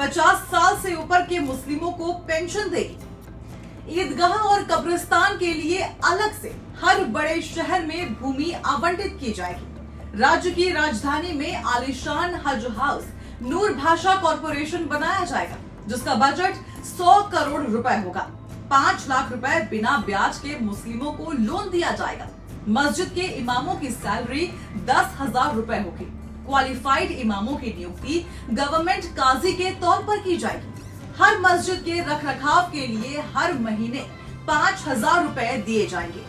50 साल से ऊपर के मुस्लिमों को पेंशन देगी। ईदगाह और कब्रिस्तान के लिए अलग से हर बड़े शहर में भूमि आवंटित की जाएगी। राज्य की राजधानी में आलीशान हज हाउस नूर भाषा कॉरपोरेशन बनाया जाएगा, जिसका बजट 100 करोड़ रुपए होगा। 5 लाख रुपए बिना ब्याज के मुस्लिमों को लोन दिया जाएगा। मस्जिद के इमामों की सैलरी 10,000 रुपए होगी। क्वालिफाइड इमामों की नियुक्ति गवर्नमेंट काजी के तौर पर की जाएगी। हर मस्जिद के रखरखाव के लिए हर महीने 5,000 रुपए दिए जाएंगे।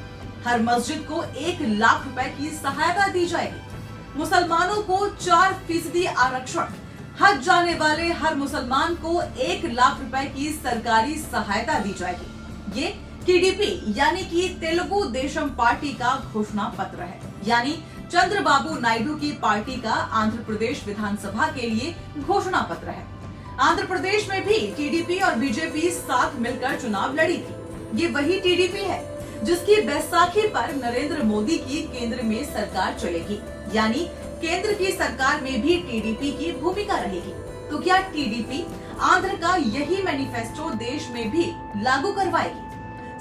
हर मस्जिद को 1 लाख रुपए की सहायता दी जाएगी। मुसलमानों को 4% आरक्षण। हज जाने वाले हर मुसलमान को 1 लाख रुपए की सरकारी सहायता दी जाएगी। ये टीडीपी यानी कि तेलुगु देशम पार्टी का घोषणा पत्र है, यानी चंद्रबाबू नायडू की पार्टी का आंध्र प्रदेश विधानसभा के लिए घोषणा पत्र है। आंध्र प्रदेश में भी टीडीपी और बीजेपी साथ मिलकर चुनाव लड़ी थी। ये वही टीडीपी है जिसकी बैसाखी पर नरेंद्र मोदी की केंद्र में सरकार चलेगी, यानी केंद्र की सरकार में भी टीडीपी की भूमिका रहेगी। तो क्या टीडीपी आंध्र का यही मैनिफेस्टो देश में भी लागू करवाएगी?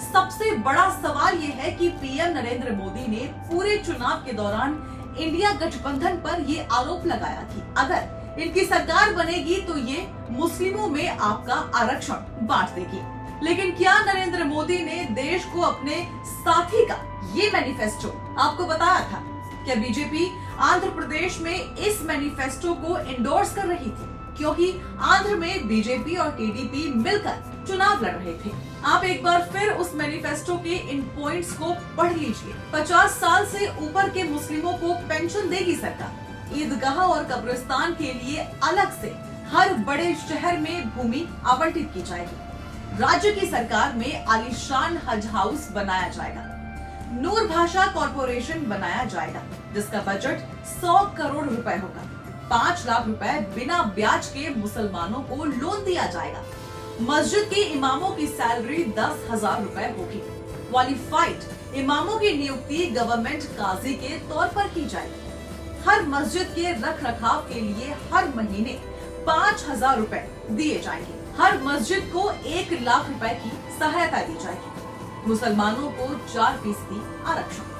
सबसे बड़ा सवाल ये है कि पीएम नरेंद्र मोदी ने पूरे चुनाव के दौरान इंडिया गठबंधन पर ये आरोप लगाया कि अगर इनकी सरकार बनेगी तो ये मुस्लिमों में आपका आरक्षण बांट देगी। लेकिन क्या नरेंद्र मोदी ने देश को अपने साथी का ये मैनिफेस्टो आपको बताया था? क्या बीजेपी आंध्र प्रदेश में इस मैनिफेस्टो को इंडोर्स कर रही थी? क्योंकि आंध्र में बीजेपी और टीडीपी मिलकर चुनाव लड़ रहे थे। आप एक बार फिर उस मैनिफेस्टो के इन पॉइंट्स को पढ़ लीजिए। 50 साल से ऊपर के मुस्लिमों को पेंशन देगी सरकार। ईदगाह और कब्रिस्तान के लिए अलग से हर बड़े शहर में भूमि आवंटित की जाएगी। राज्य की सरकार में आलीशान हज हाउस बनाया जाएगा। नूर भाषा कॉरपोरेशन बनाया जाएगा, जिसका बजट 100 करोड़ रुपए होगा। 5 लाख रुपए बिना ब्याज के मुसलमानों को लोन दिया जाएगा। मस्जिद के इमामों की सैलरी 10,000 रुपए होगी। क्वालिफाइड इमामों की नियुक्ति गवर्नमेंट काजी के तौर पर की जाएगी। हर मस्जिद के रखरखाव के लिए हर महीने 5,000 रुपए दिए जाएंगे। हर मस्जिद को 1 लाख रुपए की सहायता दी जाएगी। मुसलमानों को 4% आरक्षण।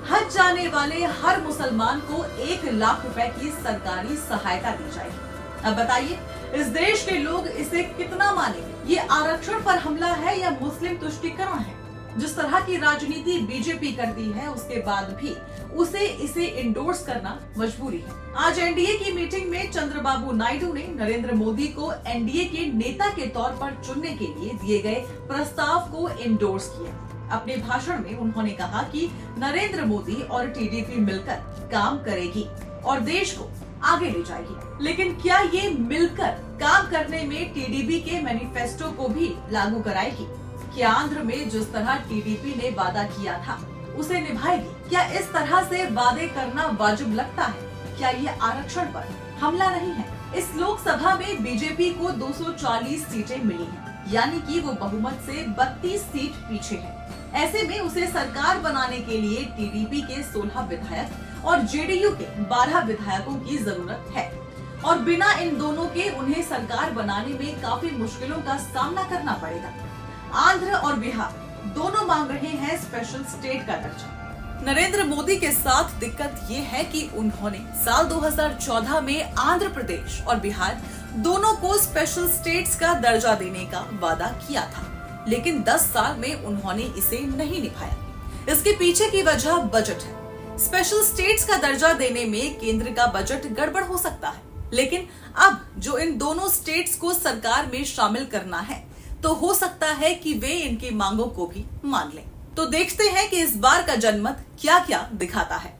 हज जाने वाले हर मुसलमान को 1 लाख रुपए की सरकारी सहायता दी जाएगी। अब बताइए, इस देश के लोग इसे कितना मानेंगे? ये आरक्षण पर हमला है या मुस्लिम तुष्टीकरण है? जिस तरह की राजनीति बीजेपी करती है, उसके बाद भी उसे इसे इंडोर्स करना मजबूरी है। आज एनडीए की मीटिंग में चंद्रबाबू नायडू ने नरेंद्र मोदी को एनडीए के नेता के तौर पर चुनने के लिए दिए गए प्रस्ताव को इंडोर्स किया। अपने भाषण में उन्होंने कहा कि नरेंद्र मोदी और टीडीपी मिलकर काम करेगी और देश को आगे ले जाएगी। लेकिन क्या ये मिलकर काम करने में टीडीपी के मैनिफेस्टो को भी लागू कराएगी? क्या आंध्र में जिस तरह टीडीपी ने वादा किया था उसे निभाएगी? क्या इस तरह से वादे करना वाजिब लगता है? क्या ये आरक्षण पर हमला नहीं है? इस लोकसभा में बीजेपी को 240 सीटें मिली हैं, यानी कि वो बहुमत से 32 सीट पीछे है। ऐसे में उसे सरकार बनाने के लिए टीडीपी के 16 विधायक और जेडीयू के 12 विधायकों की जरूरत है, और बिना इन दोनों के उन्हें सरकार बनाने में काफी मुश्किलों का सामना करना पड़ेगा। आंध्र और बिहार दोनों मांग रहे हैं स्पेशल स्टेट का दर्जा। नरेंद्र मोदी के साथ दिक्कत ये है कि उन्होंने साल 2014 में आंध्र प्रदेश और बिहार दोनों को स्पेशल स्टेट्स का दर्जा देने का वादा किया था, लेकिन 10 साल में उन्होंने इसे नहीं निभाया। इसके पीछे की वजह बजट है। स्पेशल स्टेट्स का दर्जा देने में केंद्र का बजट गड़बड़ हो सकता है, लेकिन अब जो इन दोनों स्टेट्स को सरकार में शामिल करना है, तो हो सकता है कि वे इनकी मांगों को भी मान लें। तो देखते हैं कि इस बार का जनमत क्या क्या दिखाता है।